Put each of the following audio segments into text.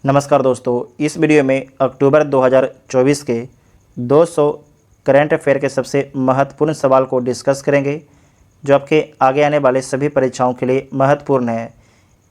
नमस्कार दोस्तों, इस वीडियो में अक्टूबर 2024 के 200 करंट अफेयर के सबसे महत्वपूर्ण सवाल को डिस्कस करेंगे जो आपके आगे आने वाले सभी परीक्षाओं के लिए महत्वपूर्ण है।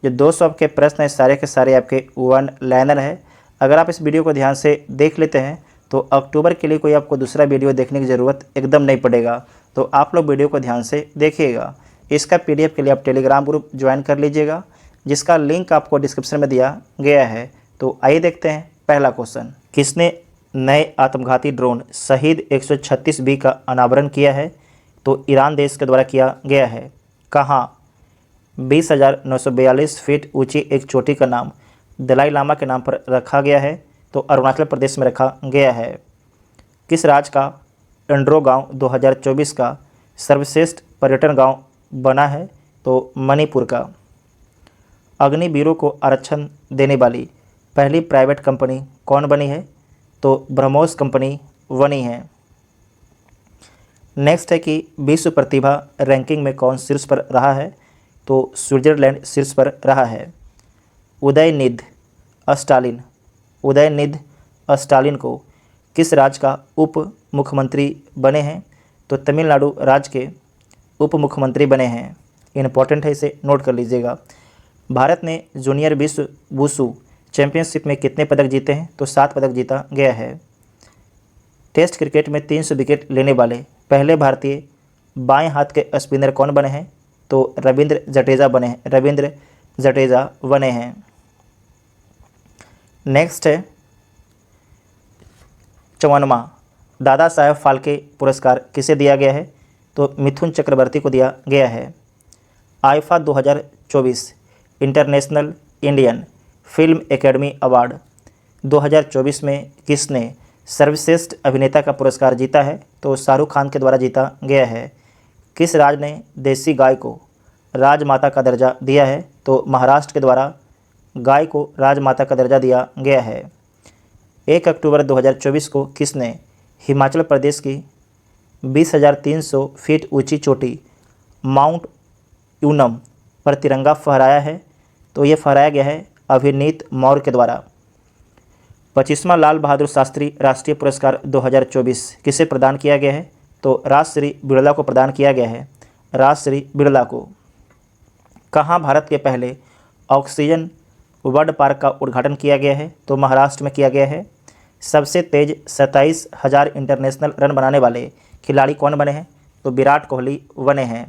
जो 200 आपके प्रश्न हैं सारे के सारे आपके वन लाइनर है। अगर आप इस वीडियो को ध्यान से देख लेते हैं तो अक्टूबर के लिए कोई आपको दूसरा वीडियो देखने की ज़रूरत एकदम नहीं पड़ेगा। तो आप लोग वीडियो को ध्यान से देखिएगा। इसका PDF के लिए आप टेलीग्राम ग्रुप ज्वाइन कर लीजिएगा, जिसका लिंक आपको डिस्क्रिप्शन में दिया गया है। तो आइए देखते हैं पहला क्वेश्चन। किसने नए आत्मघाती ड्रोन शहीद 136B का अनावरण किया है? तो ईरान देश के द्वारा किया गया है। कहाँ? 20,942 फीट ऊंची एक चोटी का नाम दलाई लामा के नाम पर रखा गया है। तो अरुणाचल प्रदेश में रखा गया है। किस राज्य का एंड्रो गांव 2024 का सर्वश्रेष्ठ पर्यटन गांव बना है? तो मणिपुर का। अग्निवीरों को आरक्षण देने वाली पहली प्राइवेट कंपनी कौन बनी है? तो ब्रह्मोस कंपनी बनी है। नेक्स्ट है कि विश्व प्रतिभा रैंकिंग में कौन शीर्ष पर रहा है? तो स्विट्जरलैंड शीर्ष पर रहा है। उदयनिधि स्टालिन को किस राज्य का उप मुख्यमंत्री बने हैं? तो तमिलनाडु राज्य के उप मुख्यमंत्री बने हैं। इम्पॉर्टेंट है, इसे नोट कर लीजिएगा। भारत ने जूनियर विश्व वुशु चैंपियनशिप में कितने पदक जीते हैं? तो 7 पदक जीता गया है। टेस्ट क्रिकेट में 300 विकेट लेने वाले पहले भारतीय बाएं हाथ के स्पिनर कौन बने हैं? तो रविंद्र जडेजा बने हैं। नेक्स्ट है 54वां दादा साहेब फाल्के पुरस्कार किसे दिया गया है? तो मिथुन चक्रवर्ती को दिया गया है। IIFA 2024 international Indian film academy award 2024 में किसने सर्वश्रेष्ठ अभिनेता का पुरस्कार जीता है? तो शाहरुख खान के द्वारा जीता गया है। किस राज्य ने देसी गाय को राजमाता का दर्जा दिया है? तो महाराष्ट्र के द्वारा गाय को राजमाता का दर्जा दिया गया है। 1 अक्टूबर 2024 को किसने हिमाचल प्रदेश की 20,300 फीट ऊंची चोटी माउंट यूनम पर तिरंगा फहराया है? तो ये फहराया गया है अभिनीत मौर्य के द्वारा। 25वां लाल बहादुर शास्त्री राष्ट्रीय पुरस्कार 2024 किसे प्रदान किया गया है? तो राजश्री बिड़ला को प्रदान किया गया है। राजश्री बिड़ला को। कहाँ भारत के पहले ऑक्सीजन वर्ल्ड पार्क का उद्घाटन किया गया है? तो महाराष्ट्र में किया गया है। सबसे तेज 27,000 इंटरनेशनल रन बनाने वाले खिलाड़ी कौन बने हैं? तो विराट कोहली बने हैं।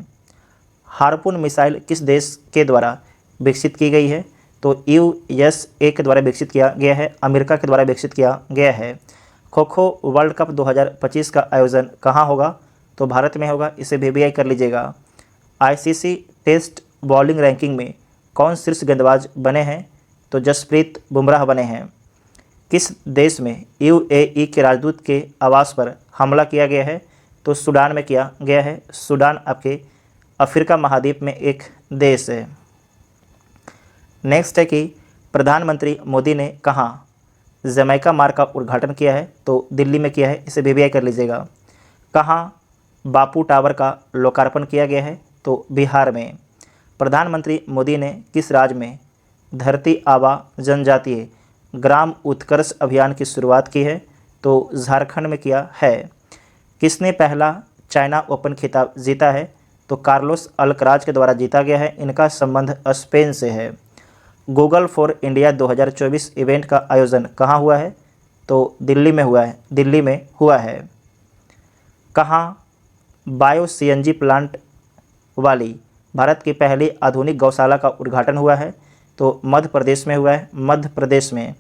हार्पून मिसाइल किस देश के द्वारा विकसित की गई है? तो USA के द्वारा विकसित किया गया है, अमेरिका के द्वारा विकसित किया गया है। खो खो वर्ल्ड कप 2025 का आयोजन कहाँ होगा? तो भारत में होगा, इसे VBI कर लीजिएगा। ICC टेस्ट बॉलिंग रैंकिंग में कौन शीर्ष गेंदबाज बने हैं? तो जसप्रीत बुमराह बने हैं। किस देश में UAE के राजदूत के आवास पर हमला किया गया है? तो सूडान में किया गया है। सूडान आपके अफ्रीका महाद्वीप में एक देश है। नेक्स्ट है कि प्रधानमंत्री मोदी ने कहाँ जमैका मार्ग का उद्घाटन किया है? तो दिल्ली में किया है, इसे VBI कर लीजिएगा। कहाँ बापू टावर का लोकार्पण किया गया है? तो बिहार में। प्रधानमंत्री मोदी ने किस राज्य में धरती आबा जनजातीय ग्राम उत्कर्ष अभियान की शुरुआत की है? तो झारखंड में किया है। किसने पहला चाइना ओपन खिताब जीता है? तो कार्लोस अल्कराज के द्वारा जीता गया है। इनका संबंध स्पेन से है। गूगल फॉर इंडिया 2024 इवेंट का आयोजन कहाँ हुआ है? तो दिल्ली में हुआ है। कहाँ बायो CNG प्लांट वाली भारत की पहली आधुनिक गौशाला का उद्घाटन हुआ है? तो मध्य प्रदेश में हुआ है। मध्य प्रदेश में।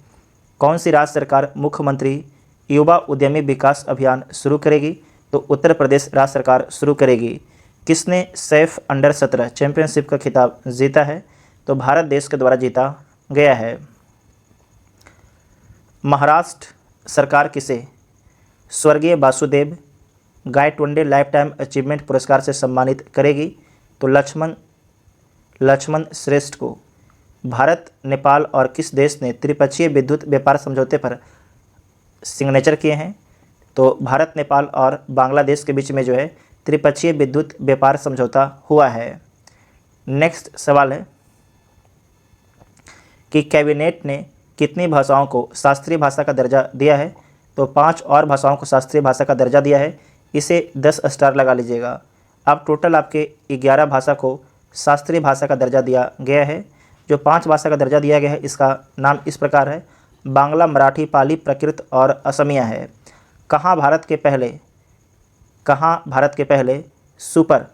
कौन सी राज्य सरकार मुख्यमंत्री युवा उद्यमी विकास अभियान शुरू करेगी? तो उत्तर प्रदेश राज्य सरकार शुरू करेगी। किसने सैफ अंडर 17 चैंपियनशिप का खिताब जीता है? तो भारत देश के द्वारा जीता गया है। महाराष्ट्र सरकार किसे स्वर्गीय Vasudev Gaitonde life time achievement पुरस्कार से सम्मानित करेगी? तो लक्ष्मण श्रेष्ठ को। भारत, नेपाल और किस देश ने त्रिपक्षीय विद्युत व्यापार समझौते पर सिग्नेचर किए हैं? तो भारत, नेपाल और बांग्लादेश के बीच में जो है त्रिपक्षीय विद्युत व्यापार समझौता हुआ है। नेक्स्ट सवाल है कि कैबिनेट ने कितनी भाषाओं को शास्त्रीय भाषा का दर्जा दिया है? तो 5 और भाषाओं को शास्त्रीय भाषा का दर्जा दिया है। इसे 10 स्टार लगा लीजिएगा। अब टोटल आपके 11 भाषा को शास्त्रीय भाषा का दर्जा दिया गया है। जो 5 भाषा का दर्जा दिया गया है इसका नाम इस प्रकार है, बांग्ला, मराठी, पाली, प्राकृत और असमिया है। कहाँ भारत के पहले सुपर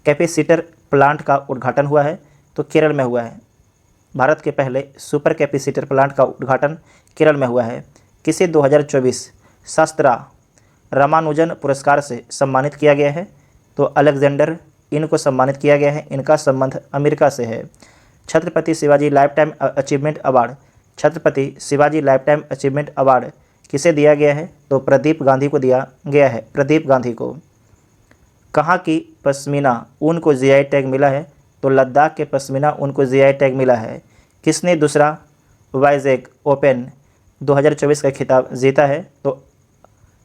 कैपेसिटर प्लांट का उद्घाटन हुआ है? तो केरल में हुआ है। भारत के पहले सुपर कैपेसिटर प्लांट का उद्घाटन केरल में हुआ है। किसे 2024 शास्त्रा रामानुजन पुरस्कार से सम्मानित किया गया है? तो अलेक्जेंडर इनको सम्मानित किया गया है। इनका संबंध अमेरिका से है। Chhatrapati Shivaji life time achievement award, Chhatrapati Shivaji life time achievement award किसे दिया गया है? तो प्रदीप गांधी को दिया गया है, प्रदीप गांधी को। कहाँ की पश्मीना ऊन को जीआई टैग मिला है? तो लद्दाख के पश्मीना ऊन को जीआई टैग मिला है। किसने दूसरा वाइजैक ओपन 2024 का खिताब जीता है? तो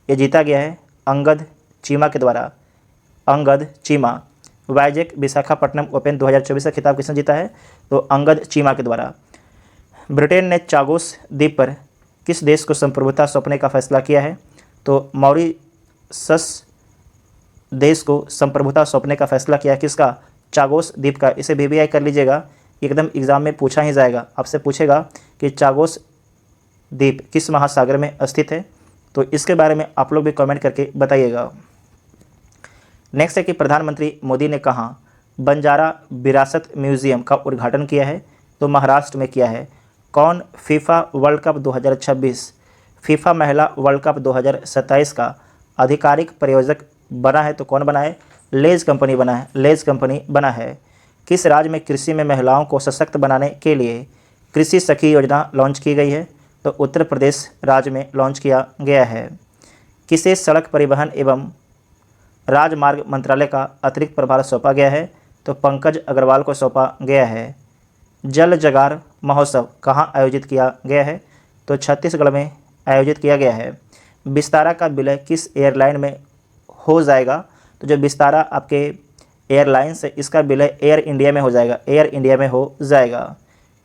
ये जीता गया है अंगद चीमा के द्वारा। अंगद चीमा। वाइजैक विशाखापट्टनम ओपन 2024 का खिताब किसने जीता है? तो अंगद चीमा के द्वारा। ब्रिटेन ने चागोस द्वीप पर किस देश को संप्रभुता सौंपने का फैसला किया है? तो मॉरिशस देश को संप्रभुता सौंपने का फैसला किया। किसका? चागोस द्वीप का। इसे VVI कर लीजिएगा, एकदम एग्जाम में पूछा ही जाएगा। आपसे पूछेगा कि चागोस द्वीप किस महासागर में स्थित है, तो इसके बारे में आप लोग भी कमेंट करके बताइएगा। नेक्स्ट है कि प्रधानमंत्री मोदी ने कहाँ बंजारा विरासत म्यूजियम का उद्घाटन किया है? तो महाराष्ट्र में किया है। कौन फीफा वर्ल्ड कप 2026, फीफा महिला वर्ल्ड कप 2027 का आधिकारिक प्रायोजक बना है? तो कौन बना है? लेज कंपनी बना है, लेज कंपनी बना है। किस राज्य में कृषि में महिलाओं को सशक्त बनाने के लिए कृषि सखी योजना लॉन्च की गई है? तो उत्तर प्रदेश राज्य में लॉन्च किया गया है। किसे सड़क परिवहन एवं राजमार्ग मंत्रालय का अतिरिक्त प्रभार सौंपा गया है? तो पंकज अग्रवाल को सौंपा गया है। जल जगार महोत्सव कहाँ आयोजित किया गया है? तो छत्तीसगढ़ में आयोजित किया गया है। विस्तारा का विलय किस एयरलाइन में हो जाएगा? तो जो विस्तारा आपके एयरलाइंस है इसका विलय एयर इंडिया में हो जाएगा, एयर इंडिया में हो जाएगा।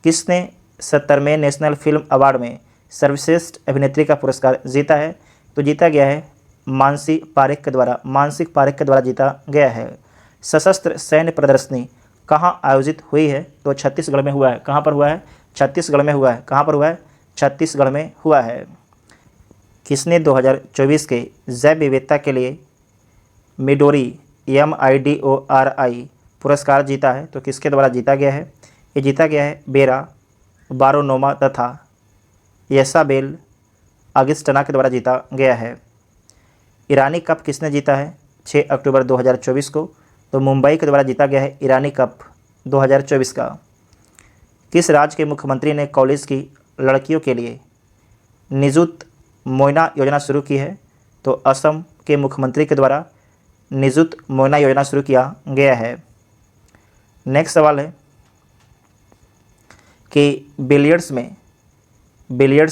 किसने 70वें नेशनल फिल्म अवार्ड में सर्वश्रेष्ठ अभिनेत्री का पुरस्कार जीता है? तो जीता गया है मानसी पारेख के द्वारा, मानसी पारेख के द्वारा जीता गया है। सशस्त्र सैन्य प्रदर्शनी कहाँ आयोजित हुई है? तो छत्तीसगढ़ में हुआ है। कहाँ पर हुआ है? छत्तीसगढ़ में हुआ है। कहाँ पर हुआ है? छत्तीसगढ़ में हुआ है। किसने 2024 के जैव विविधता के लिए मिडोरी MIDORI पुरस्कार जीता है? तो किसके द्वारा जीता गया है? ये जीता गया है बेरा बारोनोमा तथा येसाबेल अगिस्टना के द्वारा जीता गया है। ईरानी कप किसने जीता है 6 अक्टूबर 2024 को? तो मुंबई के द्वारा जीता गया है ईरानी कप 2024 का। किस राज्य के मुख्यमंत्री ने कॉलेज की लड़कियों के लिए निजुत मोइना योजना शुरू की है? तो असम के मुख्यमंत्री के द्वारा निजुत मोइना योजना शुरू किया गया है। नेक्स्ट सवाल है कि बिलियर्ड्स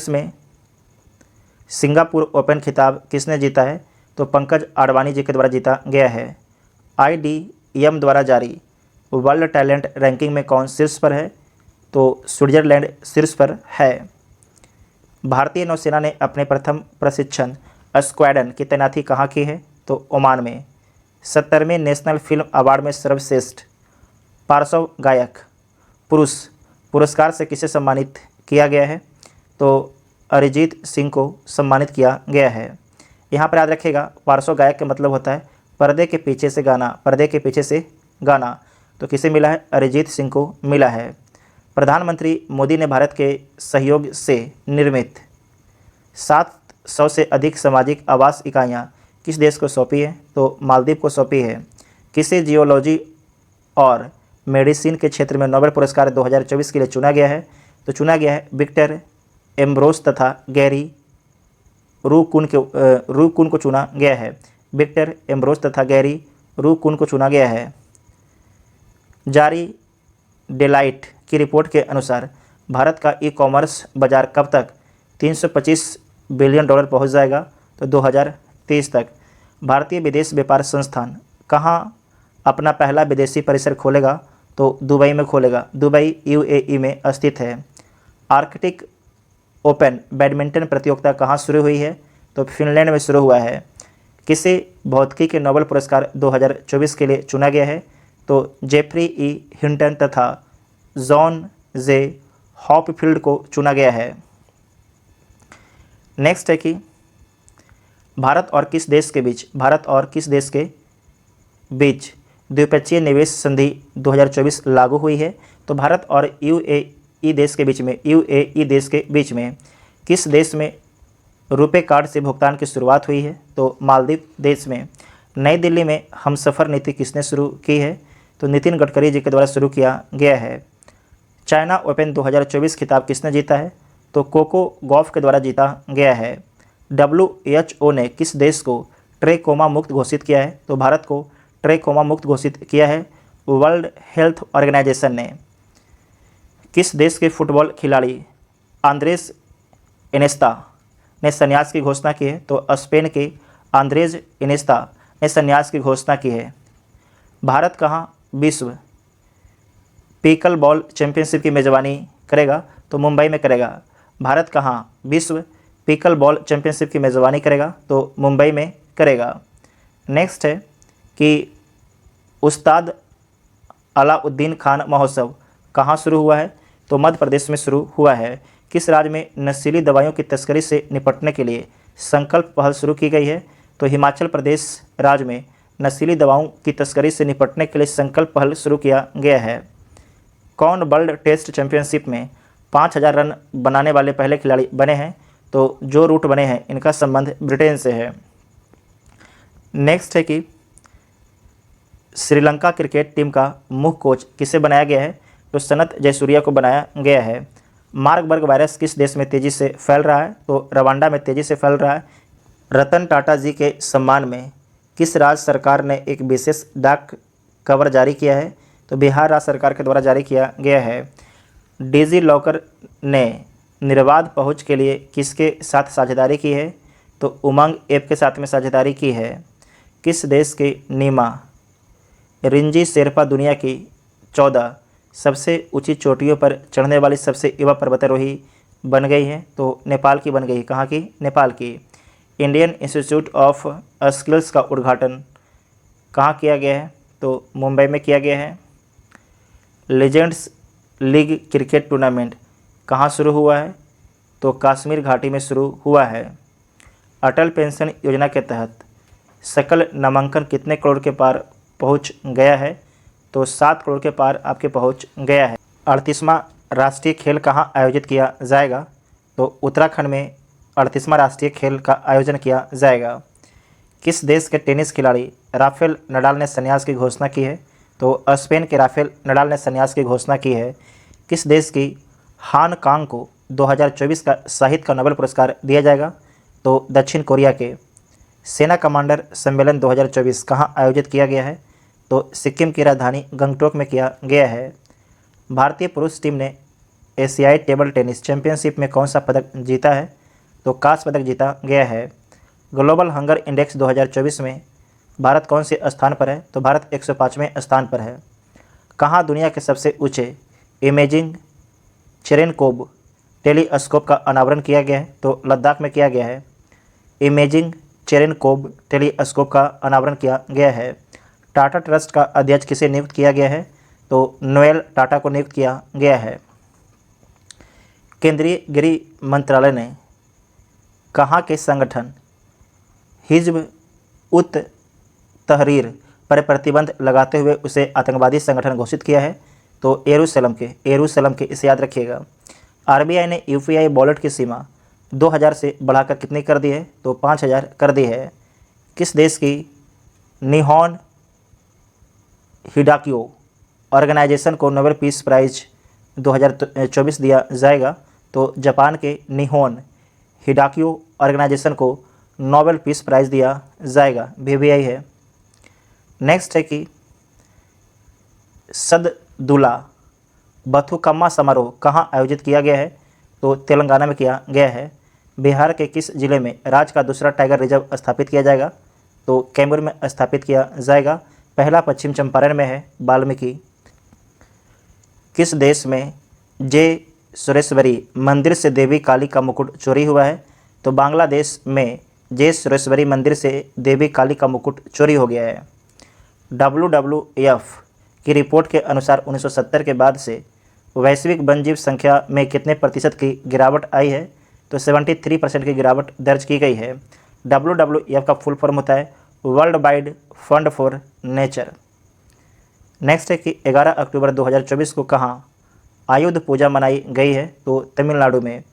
में सिंगापुर ओपन खिताब किसने जीता है? तो पंकज आडवाणी जी के द्वारा जीता गया है। IDM द्वारा जारी वर्ल्ड टैलेंट रैंकिंग में कौन शीर्ष पर है? तो स्विट्जरलैंड शीर्ष पर है। भारतीय नौसेना ने अपने प्रथम प्रशिक्षण स्क्वाड्रन की तैनाती कहाँ की है? तो ओमान में। 70वें नेशनल फिल्म अवार्ड में सर्वश्रेष्ठ पार्श्व गायक पुरुष पुरस्कार से किसे सम्मानित किया गया है? तो अरिजीत सिंह को सम्मानित किया गया है। यहाँ पर याद रखिएगा पार्श्व गायक का मतलब होता है पर्दे के पीछे से गाना, पर्दे के पीछे से गाना। तो किसे मिला है? अरिजीत सिंह को मिला है। प्रधानमंत्री मोदी ने भारत के सहयोग से निर्मित 700 से अधिक सामाजिक आवास इकाइयाँ किस देश को सौंपी है? तो मालदीव को सौंपी है। किसे जियोलॉजी और मेडिसिन के क्षेत्र में नोबेल पुरस्कार 2024 के लिए चुना गया है? तो चुना गया है विक्टर एम्ब्रोस तथा गैरी रूकुन को चुना गया है। विक्टर एम्ब्रोस तथा गैरी रूकुन को चुना गया है। जारी डेलाइट की रिपोर्ट के अनुसार भारत का ई-कॉमर्स बाजार कब तक $325 बिलियन पहुंच जाएगा? तो 2030 तक। भारतीय विदेश व्यापार संस्थान कहाँ अपना पहला विदेशी परिसर खोलेगा? तो दुबई में खोलेगा। दुबई UAE में स्थित है। आर्कटिक ओपन बैडमिंटन प्रतियोगिता कहाँ शुरू हुई है? तो फिनलैंड में शुरू हुआ है। किसे भौतिकी के नोबेल पुरस्कार 2024 के लिए चुना गया है? तो जेफरी ई हिंटन तथा जॉन जे हॉपफील्ड को चुना गया है। नेक्स्ट है कि भारत और किस देश के बीच द्विपक्षीय निवेश संधि 2024 लागू हुई है? तो भारत और यूएई देश के बीच में किस देश में रुपे कार्ड से भुगतान की शुरुआत हुई है? तो मालदीव देश में। नई दिल्ली में हमसफ़र नीति किसने शुरू की है? तो नितिन गडकरी जी के द्वारा शुरू किया गया है। चाइना ओपन 2024 खिताब किसने जीता है? तो कोको गॉफ के द्वारा जीता गया है। WHO ने किस देश को ट्रेकोमा मुक्त घोषित किया है? तो भारत को ट्रेकोमा मुक्त घोषित किया है वर्ल्ड हेल्थ ऑर्गेनाइजेशन ने। किस देश के फुटबॉल खिलाड़ी आंद्रेस इनेस्ता ने संन्यास की घोषणा की है? तो स्पेन के आंद्रेज इनेस्ता ने संन्यास की घोषणा की है। भारत कहाँ विश्व पिकल बॉल चैंपियनशिप की मेज़बानी करेगा? तो मुंबई में करेगा। भारत कहाँ विश्व पिकल बॉल चैंपियनशिप की मेज़बानी करेगा? तो मुंबई में करेगा। नेक्स्ट है कि उस्ताद अलाउद्दीन खान महोत्सव कहाँ शुरू हुआ है? तो मध्य प्रदेश में शुरू हुआ है। किस राज्य में नशीली दवाइयों की तस्करी से निपटने के लिए संकल्प पहल शुरू की गई है? तो हिमाचल प्रदेश राज्य में नशीली दवाओं की तस्करी से निपटने के लिए संकल्प पहल शुरू किया गया है। कौन वर्ल्ड टेस्ट चैंपियनशिप में 5000 रन बनाने वाले पहले खिलाड़ी बने हैं? तो जो रूट बने हैं इनका संबंध ब्रिटेन से है। नेक्स्ट है कि श्रीलंका क्रिकेट टीम का मुख्य कोच किसे बनाया गया है? तो सनत जयसूर्या को बनाया गया है। मार्बर्ग वायरस किस देश में तेज़ी से फैल रहा है? तो रवांडा में तेज़ी से फैल रहा है। रतन टाटा जी के सम्मान में किस राज्य सरकार ने एक विशेष डाक कवर जारी किया है? तो बिहार राज्य सरकार के द्वारा जारी किया गया है। डिजी लॉकर ने निर्बाध पहुंच के लिए किसके साथ साझेदारी की है? तो उमंग ऐप के साथ में साझेदारी की है। किस देश के नीमा रिंजी शेरपा दुनिया की 14 सबसे ऊंची चोटियों पर चढ़ने वाली सबसे युवा पर्वतारोही बन गई है? तो नेपाल की बन गई। कहाँ की? नेपाल की। इंडियन इंस्टीट्यूट ऑफ स्किल्स का उद्घाटन कहाँ किया गया है? तो मुंबई में किया गया है। लीजेंड्स लीग क्रिकेट टूर्नामेंट कहाँ शुरू हुआ है? तो कश्मीर घाटी में शुरू हुआ है। अटल पेंशन योजना के तहत सकल नामांकन कितने करोड़ के पार पहुंच गया है? तो 7 करोड़ के पार आपके पहुंच गया है। 38वां राष्ट्रीय खेल कहाँ आयोजित किया जाएगा? तो उत्तराखंड में 38वां राष्ट्रीय खेल का आयोजन किया जाएगा। किस देश के टेनिस खिलाड़ी राफेल नडाल ने संन्यास की घोषणा की है? तो स्पेन के राफेल नडाल ने संन्यास की घोषणा की है। किस देश की हान कांग को 2024 का साहित्य का नोबेल पुरस्कार दिया जाएगा? तो दक्षिण कोरिया के। सेना कमांडर सम्मेलन 2024 कहाँ आयोजित किया गया है? तो सिक्किम की राजधानी गंगटोक में किया गया है। भारतीय पुरुष टीम ने एशियाई टेबल टेनिस चैंपियनशिप में कौन सा पदक जीता है? तो कांस्य पदक जीता गया है। ग्लोबल हंगर इंडेक्स 2024 में भारत कौन से स्थान पर है? तो भारत 105वें स्थान पर है। कहाँ दुनिया के सबसे ऊंचे इमेजिंग चेरेनकोव टेलीस्कोप का अनावरण किया गया है? तो लद्दाख में किया गया है। इमेजिंग चेरेनकोव टेलीस्कोप का अनावरण किया गया है। टाटा ट्रस्ट का अध्यक्ष किसे नियुक्त किया गया है? तो नोएल टाटा को नियुक्त किया गया है। केंद्रीय गृह मंत्रालय ने कहाँ के संगठन हिज़्ब उत तहरीर पर प्रतिबंध लगाते हुए उसे आतंकवादी संगठन घोषित किया है? तो यरूशलेम के, इसे याद रखिएगा। आरबीआई ने यूपीआई वॉलेट की सीमा 2000 से बढ़ाकर कितनी कर दी है? तो 5000 कर दी है। किस देश की निहोन हिडाक्यो ऑर्गेनाइजेशन को नोबेल पीस प्राइज 2024 दिया जाएगा? तो जापान के निहोन हिडाक्यो ऑर्गेनाइजेशन को नोबेल पीस प्राइज दिया जाएगा। VBI है। नेक्स्ट है कि सददुला बथुकम्मा समारोह कहाँ आयोजित किया गया है? तो तेलंगाना में किया गया है। बिहार के किस जिले में राज्य का दूसरा टाइगर रिजर्व स्थापित किया जाएगा? तो कैमूर में स्थापित किया जाएगा। पहला पश्चिम चंपारण में है वाल्मीकि। किस देश में सुरेश्वरी मंदिर से देवी काली का मुकुट चोरी हुआ है? तो बांग्लादेश में जे सुरेश्वरी मंदिर से देवी काली का मुकुट चोरी हो गया है। WWF की रिपोर्ट के अनुसार 1970 के बाद से वैश्विक वन्यजीव संख्या में कितने प्रतिशत की गिरावट आई है? तो 73% की गिरावट दर्ज की गई है। WWF का फुल फॉर्म होता है world wide fund for nature. Next है कि 11 अक्टूबर 2024 को कहाँ आयुध पूजा मनाई गई है? तो तमिलनाडु में।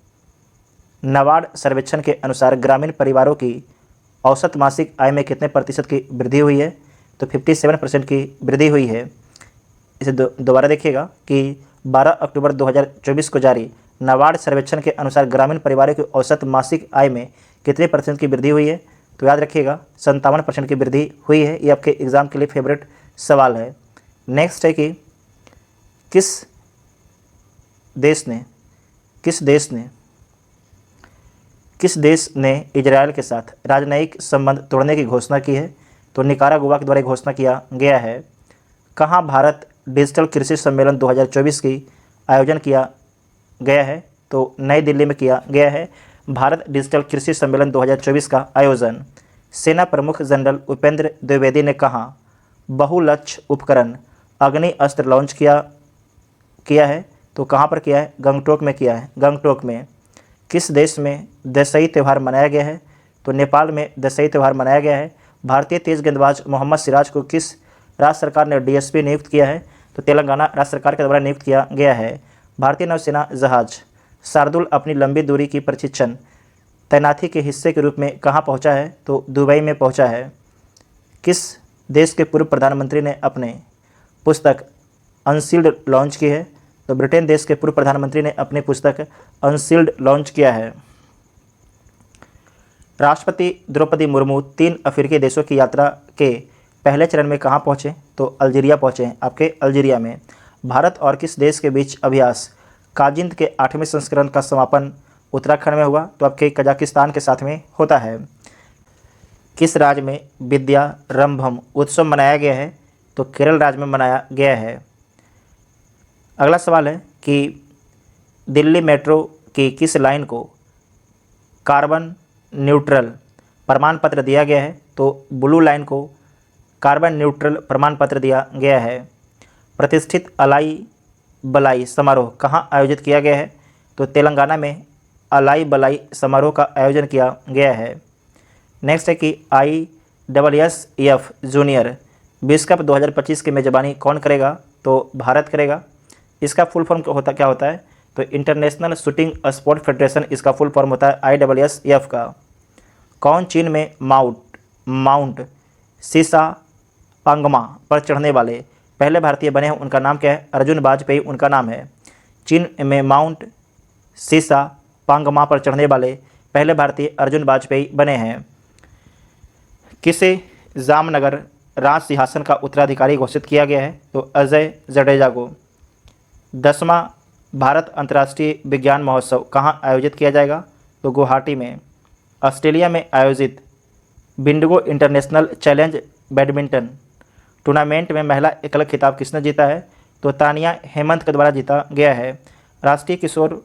नाबार्ड सर्वेक्षण के अनुसार ग्रामीण परिवारों की औसत मासिक आय में कितने प्रतिशत की वृद्धि हुई है? तो 57% की वृद्धि हुई है। इसे दोबारा देखिएगा कि 12 अक्टूबर 2024 को जारी नाबार्ड सर्वेक्षण के अनुसार ग्रामीण परिवारों की औसत मासिक आय में कितने % की वृद्धि हुई है? तो याद रखिएगा 57% की वृद्धि हुई है। ये आपके एग्ज़ाम के लिए फेवरेट सवाल है। नेक्स्ट है कि किस देश ने इजरायल के साथ राजनयिक संबंध तोड़ने की घोषणा की है? तो निकारागुआ के द्वारा घोषणा किया गया है। कहाँ भारत डिजिटल कृषि सम्मेलन 2024 की आयोजन किया गया है? तो नई दिल्ली में किया गया है भारत डिजिटल कृषि सम्मेलन 2024 का आयोजन। सेना प्रमुख जनरल उपेंद्र द्विवेदी ने कहा बहुलक्ष्य उपकरण अग्नि अस्त्र लॉन्च किया है? तो कहाँ पर किया है? गंगटोक में किया है। गंगटोक में। किस देश में दशई त्यौहार मनाया गया है? तो नेपाल में दशई त्यौहार मनाया गया है। भारतीय तेज गेंदबाज मोहम्मद सिराज को किस राज्य सरकार ने DSP नियुक्त किया है? तो तेलंगाना राज्य सरकार के द्वारा नियुक्त किया गया है। भारतीय नौसेना जहाज शार्दुल अपनी लंबी दूरी की प्रशिक्षण तैनाती के हिस्से के रूप में कहाँ पहुँचा है? तो दुबई में पहुँचा है। किस देश के पूर्व प्रधानमंत्री ने अपने पुस्तक अनसील्ड लॉन्च की है? तो ब्रिटेन देश के पूर्व प्रधानमंत्री ने अपनी पुस्तक अनसील्ड लॉन्च किया है। राष्ट्रपति द्रौपदी मुर्मू 3 अफ्रीकी देशों की यात्रा के पहले चरण में कहाँ पहुँचे? तो अल्जीरिया पहुँचे हैं, आपके अल्जीरिया में। भारत और किस देश के बीच अभ्यास काजिंद के 8वें संस्करण का समापन उत्तराखंड में हुआ? तो आपके कजाकिस्तान के साथ में होता है। किस राज्य में विद्यारंभम उत्सव मनाया गया है? तो केरल राज्य में मनाया गया है। अगला सवाल है कि दिल्ली मेट्रो की किस लाइन को कार्बन न्यूट्रल प्रमाण पत्र दिया गया है? तो ब्लू लाइन को कार्बन न्यूट्रल प्रमाण पत्र दिया गया है। प्रतिष्ठित अलाई बलाई समारोह कहाँ आयोजित किया गया है? तो तेलंगाना में अलाई बलाई समारोह का आयोजन किया गया है। नेक्स्ट है कि ISSF जूनियर विश्व कप 2025 की मेज़बानी कौन करेगा? तो भारत करेगा। इसका फुल फॉर्म क्या होता है? तो इंटरनेशनल शूटिंग स्पोर्ट फेडरेशन इसका फुल फॉर्म होता है ISSF का। कौन चीन में माउंट सीसा पांगमा पर चढ़ने वाले पहले भारतीय बने हैं? उनका नाम क्या है? अर्जुन वाजपेयी उनका नाम है। चीन में माउंट सीसा पांगमा पर चढ़ने वाले पहले भारतीय अर्जुन वाजपेयी बने हैं। किसे जामनगर राज सिंहासन का उत्तराधिकारी घोषित किया गया है? तो अजय जडेजा को। 10वां भारत अंतर्राष्ट्रीय विज्ञान महोत्सव कहाँ आयोजित किया जाएगा? तो गुवाहाटी में। ऑस्ट्रेलिया में आयोजित बिंडिगो इंटरनेशनल चैलेंज बैडमिंटन टूर्नामेंट में महिला एकल खिताब किसने जीता है? तो तानिया हेमंत के द्वारा जीता गया है। राष्ट्रीय किशोर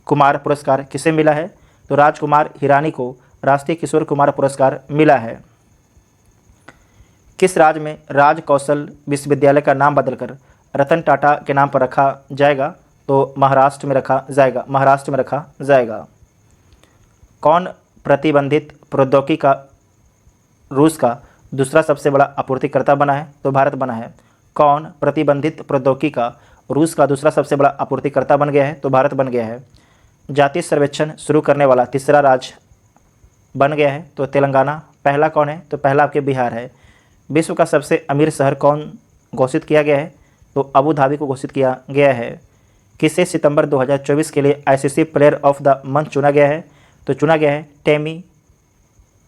कुमार पुरस्कार किसे मिला है? तो राजकुमार हिरानी को राष्ट्रीय किशोर कुमार पुरस्कार मिला है। किस राज्य में राज कौशल विश्वविद्यालय का नाम बदलकर रतन टाटा के नाम पर रखा जाएगा? तो महाराष्ट्र में रखा जाएगा। कौन प्रतिबंधित प्रौद्योगिकी का रूस का दूसरा सबसे बड़ा आपूर्तिकर्ता बना है? तो भारत बना है। कौन प्रतिबंधित प्रौद्योगिकी का रूस का दूसरा सबसे बड़ा आपूर्तिकर्ता बन गया है? तो भारत बन गया है। जातीय सर्वेक्षण शुरू करने वाला तीसरा राज्य बन गया है? तो तेलंगाना। पहला कौन है? तो पहला आपके बिहार है। विश्व का सबसे अमीर शहर कौन घोषित किया गया है? तो अबू धाबी को घोषित किया गया है। किसे सितंबर 2024 के लिए ICC player of the month चुना गया है? तो चुना गया है टेमी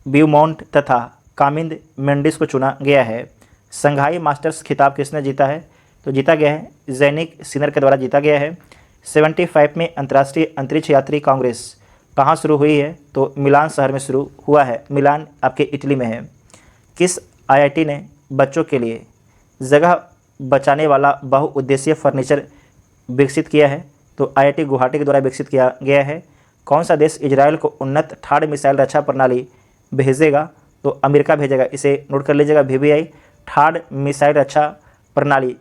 ब्यूमॉन्ट तथा कामिंद मेंडिस को चुना गया है। संघाई मास्टर्स खिताब किसने जीता है? तो जीता गया है जैनिक सिनर के द्वारा जीता गया है। 75 में अंतर्राष्ट्रीय अंतरिक्ष यात्री कांग्रेस कहाँ शुरू हुई है? तो मिलान शहर में शुरू हुआ है। मिलान आपके इटली में है। किस IIT ने बच्चों के लिए जगह बचाने वाला बहुउद्देशीय फर्नीचर विकसित किया है? तो IIT गुवाहाटी के द्वारा विकसित किया गया है। कौन सा देश इजराइल को उन्नत ठाड़ मिसाइल रक्षा प्रणाली भेजेगा? तो अमेरिका भेजेगा। इसे नोट कर लीजिएगा, VBI ठाड़ मिसाइल रक्षा प्रणाली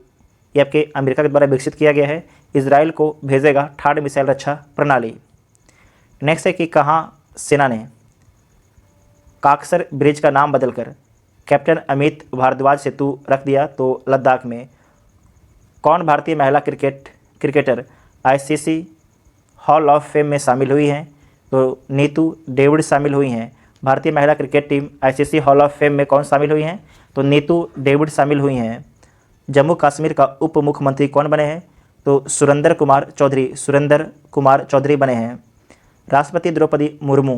ये आपके अमेरिका के द्वारा विकसित किया गया है। इजराइल को भेजेगा ठाड़ मिसाइल रक्षा प्रणाली। नेक्स्ट है कि कहाँ सेना ने काकसर ब्रिज का नाम बदलकर कैप्टन अमित भारद्वाज सेतु रख दिया? तो लद्दाख में। कौन भारतीय महिला cricketer ICC hall of fame में शामिल हुई हैं? तो नीतू डेविड शामिल हुई हैं। भारतीय महिला cricket team ICC hall of fame में कौन शामिल हुई हैं? तो नीतू डेविड शामिल हुई हैं। जम्मू कश्मीर का उप मुख्यमंत्री कौन बने हैं? तो सुरेंद्र कुमार चौधरी बने हैं। राष्ट्रपति द्रौपदी मुर्मू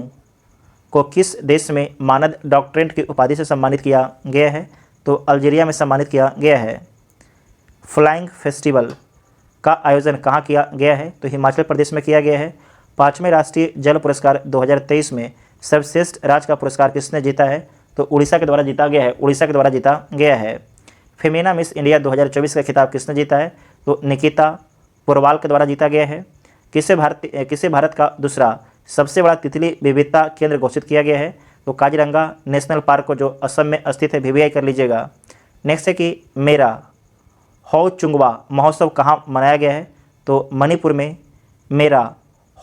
को किस देश में मानद डॉक्टरेट की उपाधि से सम्मानित किया गया है? तो अल्जीरिया में सम्मानित किया गया है। फ्लाइंग फेस्टिवल का आयोजन कहाँ किया गया है? तो हिमाचल प्रदेश में किया गया है। 5वें राष्ट्रीय जल पुरस्कार 2023 में सर्वश्रेष्ठ राज्य का पुरस्कार किसने जीता है? तो उड़ीसा के द्वारा जीता गया है। फेमिना मिस इंडिया 2024 का खिताब किसने जीता है? तो निकिता पुरवाल के द्वारा जीता गया है। किसे भारत का दूसरा सबसे बड़ा तितली विविधता केंद्र घोषित किया गया है? तो काजीरंगा नेशनल पार्क को जो असम में स्थित है, VBI कर लीजिएगा। नेक्स्ट है कि मेरा हौ चुंगवा महोत्सव कहाँ मनाया गया है? तो मणिपुर में मेरा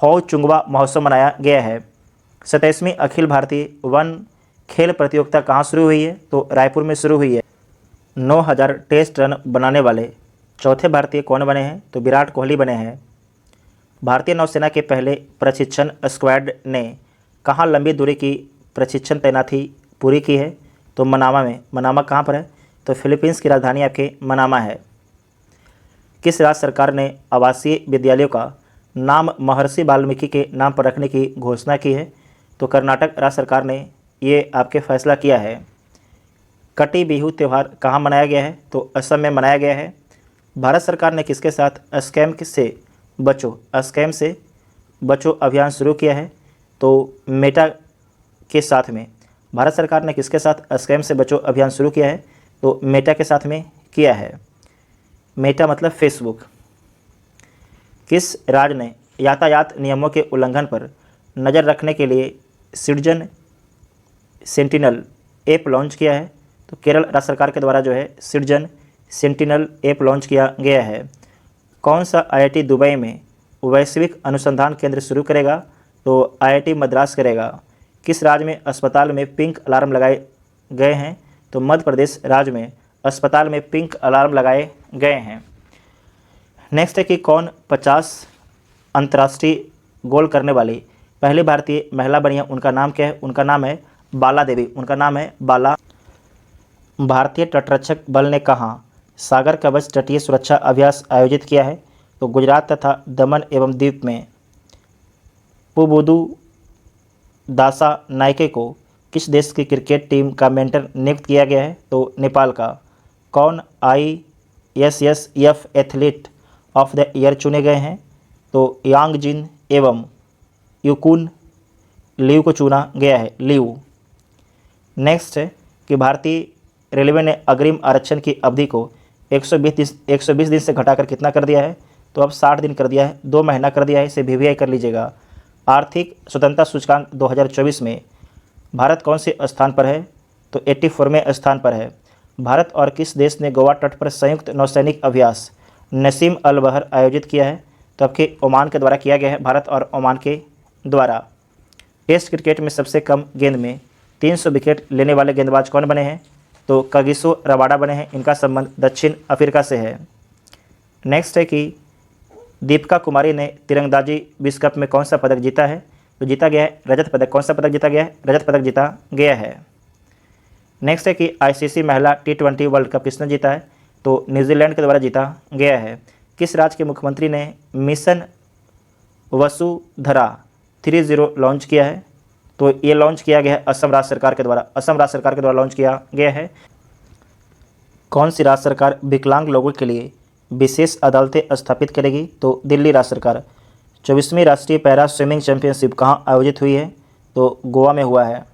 हौ चुंगवा महोत्सव मनाया गया है। 27वीं अखिल भारतीय वन खेल प्रतियोगिता कहाँ शुरू हुई है? तो रायपुर में शुरू हुई है। 9000 टेस्ट रन बनाने वाले चौथे भारतीय कौन बने हैं? तो विराट कोहली बने हैं। भारतीय नौसेना के पहले प्रशिक्षण स्क्वाड ने कहाँ लंबी दूरी की प्रशिक्षण तैनाती पूरी की है? तो मनामा में। मनामा कहाँ पर है? तो फिलीपींस की राजधानी आपके मनामा है। किस राज्य सरकार ने आवासीय विद्यालयों का नाम महर्षि वाल्मीकि के नाम पर रखने की घोषणा की है? तो कर्नाटक राज्य सरकार ने ये आपके फैसला किया है। कटी बिहू त्यौहार कहाँ मनाया गया है? तो असम में मनाया गया है। भारत सरकार ने किसके साथ स्कैम से बचो अभियान शुरू किया है? तो मेटा के साथ में। भारत सरकार ने किसके साथ स्कैम से बचो अभियान शुरू किया है? तो मेटा के साथ में किया है। मेटा मतलब फेसबुक। किस राज्य ने यातायात नियमों के उल्लंघन पर नज़र रखने के लिए सिटीजन सेंटिनल ऐप लॉन्च किया है? तो केरल राज्य सरकार के द्वारा जो है सिटीजन सेंटिनल ऐप लॉन्च किया गया है। कौन सा IIT दुबई में वैश्विक अनुसंधान केंद्र शुरू करेगा? तो IIT मद्रास करेगा। किस राज्य में अस्पताल में पिंक अलार्म लगाए गए हैं? तो मध्य प्रदेश राज्य में अस्पताल में पिंक अलार्म लगाए गए हैं। नेक्स्ट है कि कौन 50 अंतर्राष्ट्रीय गोल करने वाली पहली भारतीय महिला बनी है? उनका नाम क्या है? उनका नाम है बाला देवी। बाला। भारतीय तटरक्षक बल ने कहाँ सागर कवच तटीय सुरक्षा अभ्यास आयोजित किया है? तो गुजरात तथा दमन एवं द्वीप में। पुबुदु दासा नायके को किस देश की क्रिकेट टीम का मेंटर नियुक्त किया गया है? तो नेपाल का। कौन ISSF athlete of the year चुने गए हैं? तो यांग जिन एवं युकुन लिव को चुना गया है। लिव। नेक्स्ट है कि भारतीय रेलवे ने अग्रिम आरक्षण की अवधि को 120 दिन से घटाकर कितना कर दिया है? तो अब 60 दिन कर दिया है, 2 महीना कर दिया है। इसे VBI कर लीजिएगा। आर्थिक स्वतंत्रता सूचकांक 2024 में भारत कौन से स्थान पर है? तो 84वें स्थान पर है। भारत और किस देश ने गोवा तट पर संयुक्त नौसैनिक अभ्यास नसीम अल बहर आयोजित किया है? तो आपके ओमान के द्वारा किया गया है। भारत और ओमान के द्वारा। टेस्ट क्रिकेट में सबसे कम गेंद में 300 विकेट लेने वाले गेंदबाज कौन बने हैं? तो कागिसो रबाडा बने हैं। इनका संबंध दक्षिण अफ्रीका से है। नेक्स्ट है कि दीपिका कुमारी ने तीरंदाजी विश्व कप में कौन सा पदक जीता है? तो जीता गया है रजत पदक। कौन सा पदक जीता गया है? रजत पदक जीता गया है। नेक्स्ट है कि ICC महिला T20 वर्ल्ड कप किसने जीता है? तो न्यूजीलैंड के द्वारा जीता गया है। किस राज्य के मुख्यमंत्री ने मिशन वसुधरा 3.0 लॉन्च किया है? तो ये लॉन्च किया गया है असम राज्य सरकार के द्वारा लॉन्च किया गया है। कौन सी राज्य सरकार विकलांग लोगों के लिए विशेष अदालतें स्थापित करेगी? तो दिल्ली राज्य सरकार। 24वीं राष्ट्रीय पैरा स्विमिंग चैंपियनशिप कहाँ आयोजित हुई है? तो गोवा में हुआ है।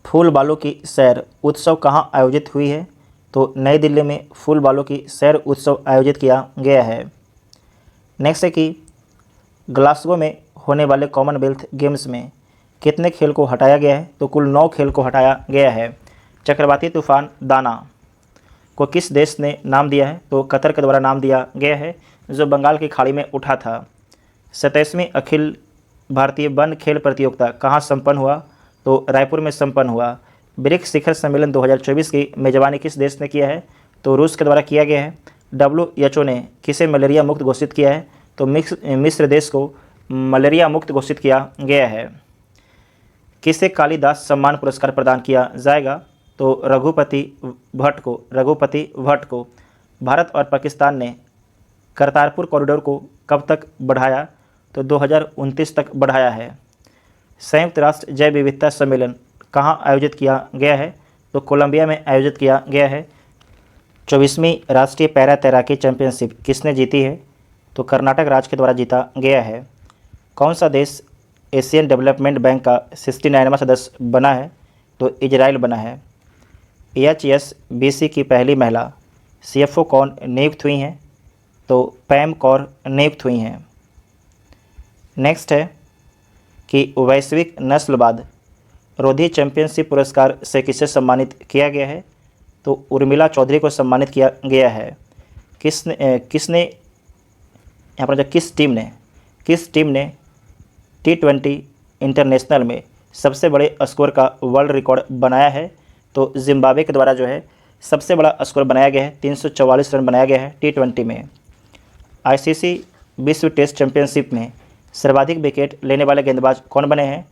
फूल बालों की सैर उत्सव कहाँ आयोजित हुई है? तो नई दिल्ली में फूल बालों की सैर उत्सव आयोजित किया गया है। नेक्स्ट है कि ग्लासगो में होने वाले कॉमनवेल्थ गेम्स में कितने खेल को हटाया गया है? तो कुल 9 खेल को हटाया गया है। चक्रवाती तूफान दाना को किस देश ने नाम दिया है? तो कतर के द्वारा नाम दिया गया है, जो बंगाल की खाड़ी में उठा था। 27वीं अखिल भारतीय वन खेल प्रतियोगिता कहाँ संपन्न हुआ? तो रायपुर में संपन्न हुआ। ब्रिक्स शिखर सम्मेलन 2024 की मेजबानी किस देश ने किया है? तो रूस के द्वारा किया गया है। WHO ने किसे मलेरिया मुक्त घोषित किया है? तो मिस्र देश को मलेरिया मुक्त घोषित किया गया है। किसे कालिदास सम्मान पुरस्कार प्रदान किया जाएगा? तो रघुपति भट्ट को। भारत और पाकिस्तान ने करतारपुर कॉरिडोर को कब तक बढ़ाया? तो 2029 तक बढ़ाया है। संयुक्त राष्ट्र जैव विविधता सम्मेलन कहाँ आयोजित किया गया है? तो कोलंबिया में आयोजित किया गया है। 24वीं राष्ट्रीय पैरा तैराकी चैंपियनशिप किसने जीती है? तो कर्नाटक राज्य के द्वारा जीता गया है। कौन सा देश एशियन डेवलपमेंट बैंक का 69वां सदस्य बना है? तो इजराइल बना है। HSBC की पहली महिला CFO कौन नियुक्त हुई हैं? तो पैम कौर नियुक्त हुई हैं। नेक्स्ट है कि वैश्विक नस्लवाद रोधी चैंपियनशिप पुरस्कार से किसे सम्मानित किया गया है? तो उर्मिला चौधरी को सम्मानित किया गया है। किस टीम ने T20 इंटरनेशनल में सबसे बड़े स्कोर का वर्ल्ड रिकॉर्ड बनाया है? तो जिम्बाब्वे के द्वारा जो है सबसे बड़ा स्कोर बनाया गया है, 344 रन बनाया गया है T20 में। ICC विश्व टेस्ट चैंपियनशिप में सर्वाधिक विकेट लेने वाले गेंदबाज कौन बने हैं?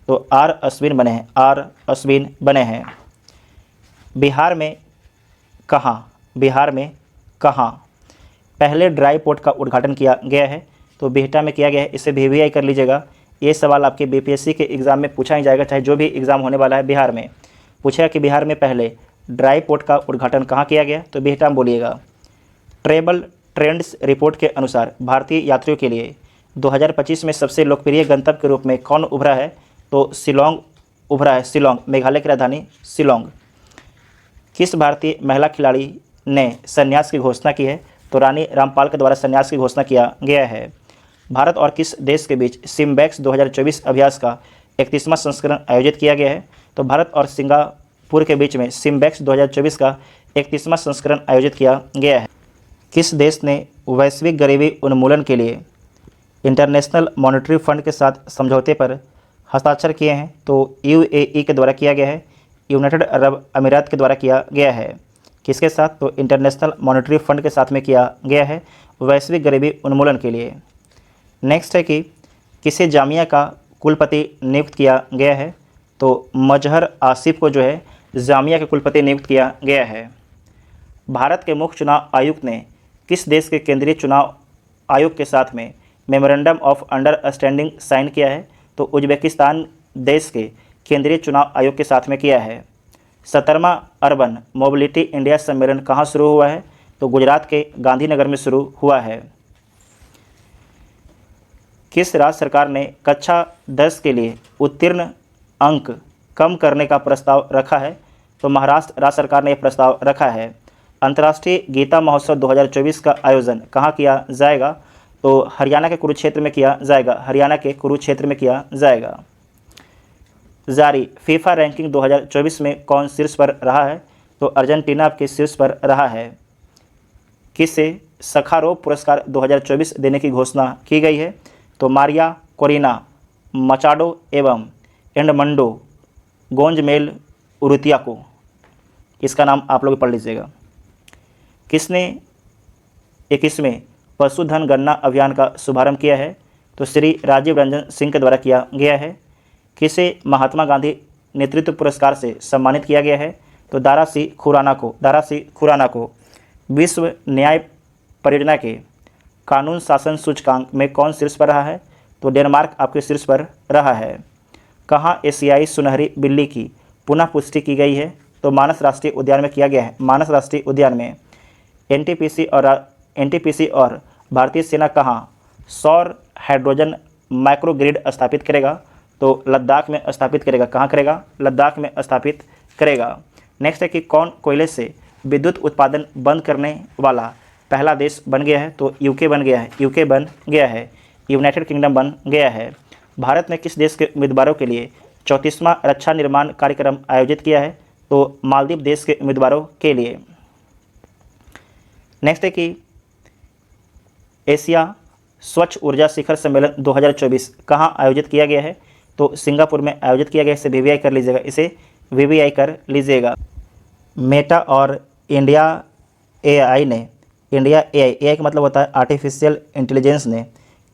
तो R अश्विन बने हैं। बिहार में कहाँ पहले ड्राई पोर्ट का उद्घाटन किया गया है? तो बिहटा में किया गया है। इसे VVI कर लीजिएगा। ये सवाल आपके BPSC के एग्ज़ाम में पूछा ही जाएगा, चाहे जो भी एग्ज़ाम होने वाला है। बिहार में पूछेगा कि बिहार में पहले ड्राई पोर्ट का उद्घाटन कहाँ किया गया? तो बिहटा में बोलिएगा। ट्रेवल ट्रेंड्स रिपोर्ट के अनुसार भारतीय यात्रियों के लिए 2025 में सबसे लोकप्रिय गंतव्य के रूप में कौन उभरा है? तो शिलोंग उभरा है। शिलोंग मेघालय की राजधानी शिलोंग। किस भारतीय महिला खिलाड़ी ने संन्यास की घोषणा की है? तो रानी रामपाल के द्वारा संन्यास की घोषणा किया गया है। भारत और किस देश के बीच सिम्बैक्स 2024 अभ्यास का 31वां संस्करण आयोजित किया गया है? तो भारत और सिंगापुर के बीच में सिम्बैक्स 2024 का 31वां संस्करण आयोजित किया गया है। किस देश ने वैश्विक गरीबी उन्मूलन के लिए इंटरनेशनल मॉनेटरी फंड के साथ समझौते पर हस्ताक्षर किए हैं? तो UAE के द्वारा किया गया है। यूनाइटेड अरब अमीरात के द्वारा किया गया है। किसके साथ? तो इंटरनेशनल मॉनेटरी फंड के साथ में किया गया है, वैश्विक गरीबी उन्मूलन के लिए। नेक्स्ट है कि किसे जामिया का कुलपति नियुक्त किया गया है? तो मजहर आसिफ को जो है जामिया के कुलपति नियुक्त किया गया है। भारत के मुख्य चुनाव आयुक्त ने किस देश के केंद्रीय चुनाव आयोग के साथ में मेमोरेंडम ऑफ अंडरस्टैंडिंग साइन किया है? तो उज्बेकिस्तान देश के केंद्रीय चुनाव आयोग के साथ में किया है। 17वां अर्बन मोबिलिटी इंडिया सम्मेलन कहाँ शुरू हुआ है? तो गुजरात के गांधीनगर में शुरू हुआ है। किस राज्य सरकार ने कक्षा 10 के लिए उत्तीर्ण अंक कम करने का प्रस्ताव रखा है? तो महाराष्ट्र राज्य सरकार ने यह प्रस्ताव रखा है। अंतर्राष्ट्रीय गीता महोत्सव 2024 का आयोजन कहाँ किया जाएगा? तो हरियाणा के कुरुक्षेत्र में किया जाएगा। जारी फीफा रैंकिंग 2024 में कौन शीर्ष पर रहा है? तो अर्जेंटीना आपके शीर्ष पर रहा है। किसे सखारोव पुरस्कार 2024 देने की घोषणा की गई है? तो मारिया कोरिना मचाडो एवं एंडमंडो गोंजमेल उरुतिया को। इसका नाम आप लोग पढ़ लीजिएगा। किसने 21वें पशुधन गणना अभियान का शुभारंभ किया है? तो श्री राजीव रंजन सिंह के द्वारा किया गया है। किसे महात्मा गांधी नेतृत्व पुरस्कार से सम्मानित किया गया है? तो दारा सिंह खुराना को। विश्व न्याय परियोजना के कानून शासन सूचकांक में कौन शीर्ष पर रहा है? तो डेनमार्क आपके शीर्ष पर रहा है। कहाँ एशियाई सुनहरी बिल्ली की पुनः पुष्टि की गई है? तो मानस राष्ट्रीय उद्यान में किया गया है। मानस राष्ट्रीय उद्यान में। एनटीपीसी और भारतीय सेना कहाँ सौर हाइड्रोजन माइक्रोग्रिड स्थापित करेगा? तो लद्दाख में स्थापित करेगा। कहाँ करेगा? लद्दाख में स्थापित करेगा। नेक्स्ट है कि कौन कोयले से विद्युत उत्पादन बंद करने वाला पहला देश बन गया है? तो यूके बन गया है, यूके बन गया है, यूनाइटेड किंगडम बन गया है। भारत ने किस देश के उम्मीदवारों के लिए 34वां रक्षा निर्माण कार्यक्रम आयोजित किया है? तो मालदीव देश के उम्मीदवारों के लिए। नेक्स्ट है कि एशिया स्वच्छ ऊर्जा शिखर सम्मेलन 2024 कहाँ आयोजित किया गया है? तो सिंगापुर में आयोजित किया गया। इसे वीवीआई कर लीजिएगा, इसे वीवीआई कर लीजिएगा। मेटा और इंडिया एआई ने, इंडिया एआई का मतलब होता है आर्टिफिशियल इंटेलिजेंस, ने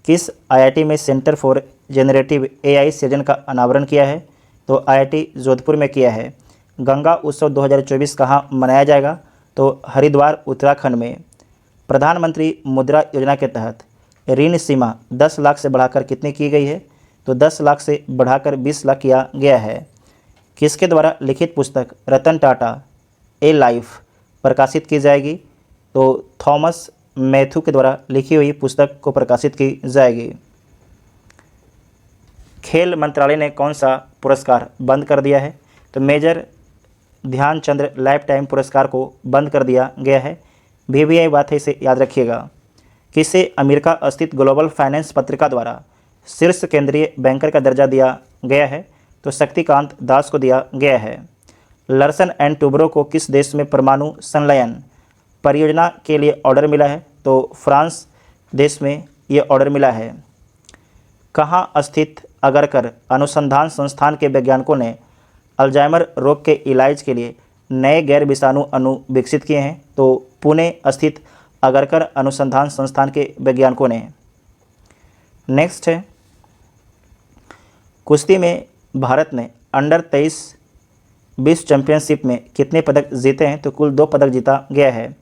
किस आईआईटी में सेंटर फॉर जेनरेटिव एआई सृजन का अनावरण किया है? तो आईआईटी जोधपुर में किया है। गंगा उत्सव 2024 कहाँ मनाया जाएगा? तो हरिद्वार उत्तराखंड में। प्रधानमंत्री मुद्रा योजना के तहत ऋण सीमा 10 लाख से बढ़ाकर कितनी की गई है? तो 10 लाख से बढ़ाकर 20 लाख किया गया है। किसके द्वारा लिखित पुस्तक रतन टाटा ए लाइफ प्रकाशित की जाएगी? तो थॉमस मैथ्यू के द्वारा लिखी हुई पुस्तक को प्रकाशित की जाएगी। खेल मंत्रालय ने कौन सा पुरस्कार बंद कर दिया है? तो मेजर ध्यानचंद लाइफ टाइम पुरस्कार को बंद कर दिया गया है। वीवीआई बात है, इसे याद रखिएगा। किसे अमेरिका स्थित ग्लोबल फाइनेंस पत्रिका द्वारा शीर्ष केंद्रीय बैंकर का दर्जा दिया गया है? तो शक्तिकांत दास को दिया गया है। लर्सन एंड टुब्रो को किस देश में परमाणु संलयन परियोजना के लिए ऑर्डर मिला है? तो फ्रांस देश में ये ऑर्डर मिला है। कहाँ स्थित अगरकर अनुसंधान संस्थान के वैज्ञानिकों ने अल्जाइमर रोग के इलाज के लिए नए गैर विषाणु अणु विकसित किए हैं? तो पुणे स्थित अगरकर अनुसंधान संस्थान के वैज्ञानिकों ने। नेक्स्ट है, कुश्ती में भारत ने अंडर 23 विश्व चैंपियनशिप में कितने पदक जीते हैं? तो कुल 2 पदक जीता गया है।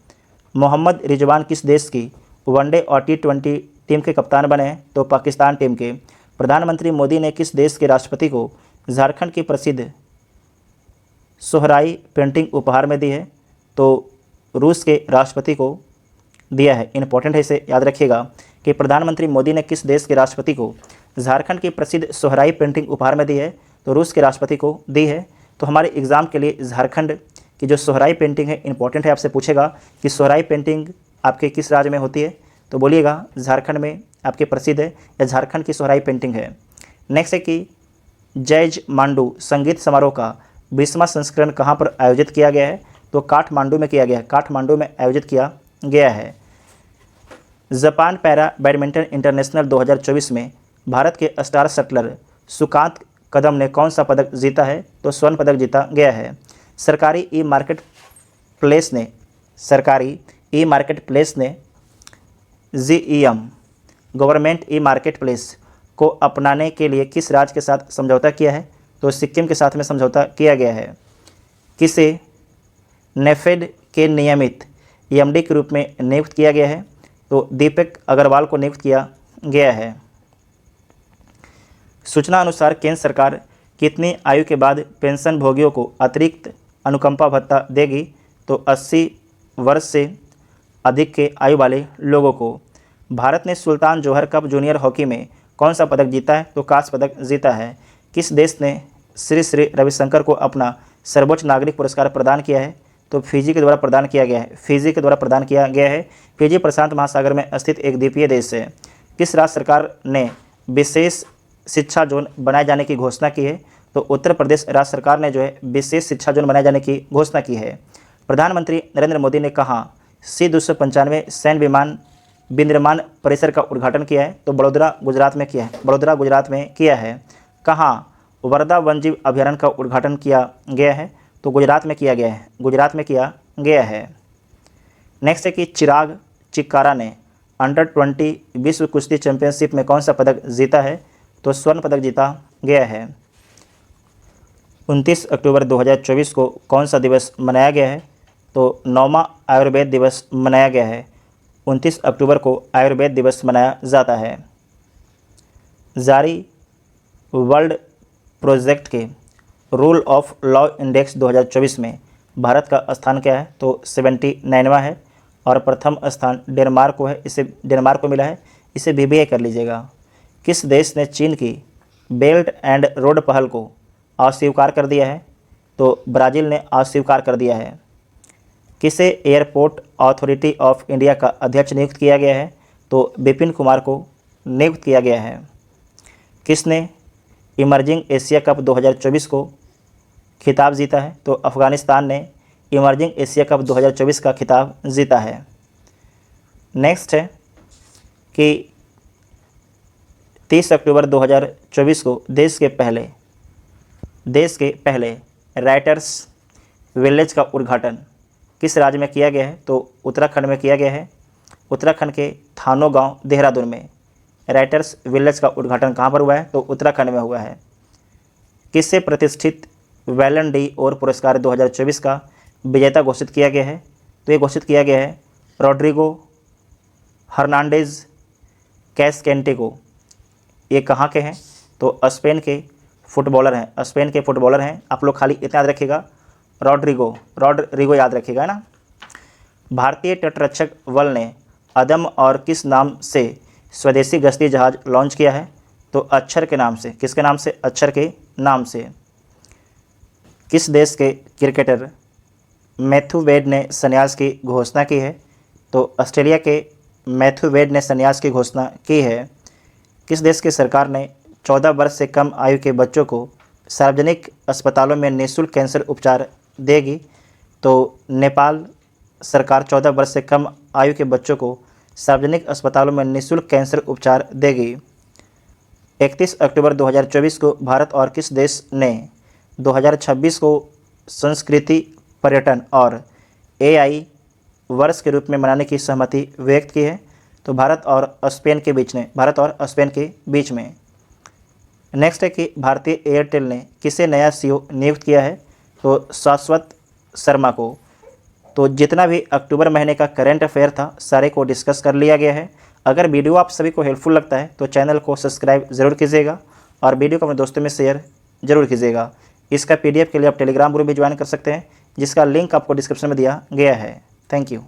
मोहम्मद रिजवान किस देश की वनडे और T20 टीम के कप्तान बने हैं? तो पाकिस्तान टीम के। प्रधानमंत्री मोदी ने किस देश के राष्ट्रपति को झारखंड की प्रसिद्ध सोहराई पेंटिंग उपहार में दी है? तो रूस के राष्ट्रपति को दिया है। इंपॉर्टेंट है, इसे याद रखिएगा कि प्रधानमंत्री मोदी ने किस देश के राष्ट्रपति को झारखंड की प्रसिद्ध सोहराई पेंटिंग उपहार में दी है? तो रूस के राष्ट्रपति को दी है। तो हमारे एग्ज़ाम के लिए झारखंड की जो सोहराई पेंटिंग है इंपॉर्टेंट है। आपसे पूछेगा कि सोहराई पेंटिंग आपके किस राज्य में होती है? तो बोलिएगा झारखंड में आपके प्रसिद्ध है या झारखंड की सोहराई पेंटिंग है। नेक्स्ट है कि जैज मांडू संगीत समारोह का 20वां संस्करण कहाँ पर आयोजित किया गया है? तो काठमांडू में किया गया है, काठमांडू में आयोजित किया गया है। जापान पैरा बैडमिंटन इंटरनेशनल 2024 में भारत के स्टार शटलर सुकांत कदम ने कौन सा पदक जीता है? तो स्वर्ण पदक जीता गया है। सरकारी ई मार्केट प्लेस ने GEM government e market place को अपनाने के लिए किस राज्य के साथ समझौता किया है? तो सिक्किम के साथ में समझौता किया गया है। किसे नेफेड के नियमित MD के रूप में नियुक्त किया गया है? तो दीपक अग्रवाल को नियुक्त किया गया है। सूचना अनुसार केंद्र सरकार कितनी आयु के बाद पेंशन भोगियों को अतिरिक्त अनुकंपा भत्ता देगी? तो 80 वर्ष से अधिक के आयु वाले लोगों को। भारत ने सुल्तान जोहर कप जूनियर हॉकी में कौन सा पदक जीता है? तो कांस्य पदक जीता है। किस देश ने श्री श्री रविशंकर को अपना सर्वोच्च नागरिक पुरस्कार प्रदान किया है? तो फिजी के द्वारा प्रदान किया गया है, फिजी के द्वारा प्रदान किया गया है। फिजी प्रशांत महासागर में स्थित एक द्वीपीय देश है। किस राज्य सरकार ने विशेष शिक्षा जोन बनाए जाने की घोषणा की है? तो उत्तर प्रदेश राज्य सरकार ने जो है विशेष शिक्षा जोन बनाए जाने की घोषणा की है। प्रधानमंत्री नरेंद्र मोदी ने कहाँ C-295 सैन्य विमान विनिर्माण परिसर का उद्घाटन किया है? तो बड़ौदा गुजरात में किया है, बड़ौदा गुजरात में किया है। कहाँ वर्धा वन्यजीव अभयारण्य का उद्घाटन किया गया है? तो गुजरात में किया गया है, गुजरात में किया गया है। नेक्स्ट है कि चिराग चिक्कारा ने अंडर 20 विश्व कुश्ती चैंपियनशिप में कौन सा पदक जीता है? तो स्वर्ण पदक जीता गया है। 29 अक्टूबर 2024 को कौन सा दिवस मनाया गया है? तो 9वां आयुर्वेद दिवस मनाया गया है। 29 अक्टूबर को आयुर्वेद दिवस मनाया जाता है। जारी वर्ल्ड प्रोजेक्ट के रूल ऑफ लॉ इंडेक्स 2024 में भारत का स्थान क्या है? तो 79वां है और प्रथम स्थान डेनमार्क को है, इसे डेनमार्क को मिला है। इसे वीवीआई कर लीजिएगा। किस देश ने चीन की बेल्ट एंड रोड पहल को अस्वीकार कर दिया है? तो ब्राज़ील ने अस्वीकार कर दिया है। किसे एयरपोर्ट अथॉरिटी ऑफ इंडिया का अध्यक्ष नियुक्त किया गया है? तो विपिन कुमार को नियुक्त किया गया है। किसने इमर्जिंग एशिया कप 2024 को खिताब जीता है? तो अफ़गानिस्तान ने इमर्जिंग एशिया कप 2024 का खिताब जीता है। नेक्स्ट है कि 30 अक्टूबर 2024 को देश के पहले राइटर्स विलेज का उद्घाटन किस राज्य में किया गया है? तो उत्तराखंड में किया गया है। उत्तराखंड के थानो गांव देहरादून में राइटर्स विलेज का उद्घाटन कहाँ पर हुआ है? तो उत्तराखंड में हुआ है। किससे प्रतिष्ठित वैलन डी और पुरस्कार 2024 का विजेता घोषित किया गया है? तो ये घोषित किया गया है रॉड्रिगो हर्नांडेज कैसकेंटे। ये कहाँ के हैं? तो स्पेन के फुटबॉलर हैं। आप लोग खाली इतना याद रखिएगा, रॉड्रिगो याद रखिएगा, है ना। भारतीय तटरक्षक बल ने अदम और किस नाम से स्वदेशी गश्ती जहाज लॉन्च किया है? तो अक्षर के नाम से। किसके नाम से? अक्षर के नाम से। किस देश के क्रिकेटर मैथ्यू वेड ने संन्यास की घोषणा की है? तो ऑस्ट्रेलिया के मैथ्यू वेड ने संन्यास की घोषणा की है। किस देश की सरकार ने 14 वर्ष से कम आयु के बच्चों को सार्वजनिक अस्पतालों में निःशुल्क कैंसर उपचार देगी? तो नेपाल सरकार 14 वर्ष से कम आयु के बच्चों को सार्वजनिक अस्पतालों में निःशुल्क कैंसर उपचार देगी। 31 अक्टूबर 2024 को भारत और किस देश ने 2026 को संस्कृति, पर्यटन और AI वर्ष के रूप में मनाने की सहमति व्यक्त की है? तो भारत और स्पेन के बीच में। नेक्स्ट है कि भारतीय एयरटेल ने किसे नया CEO नियुक्त किया है? तो शाश्वत शर्मा को। तो जितना भी अक्टूबर महीने का करंट अफेयर था सारे को डिस्कस कर लिया गया है। अगर वीडियो आप सभी को हेल्पफुल लगता है तो चैनल को सब्सक्राइब ज़रूर कीजिएगा और वीडियो को अपने दोस्तों में शेयर ज़रूर कीजिएगा। इसका PDF के लिए आप टेलीग्राम ग्रुप भी ज्वाइन कर सकते हैं, जिसका लिंक आपको डिस्क्रिप्शन में दिया गया है। Thank you.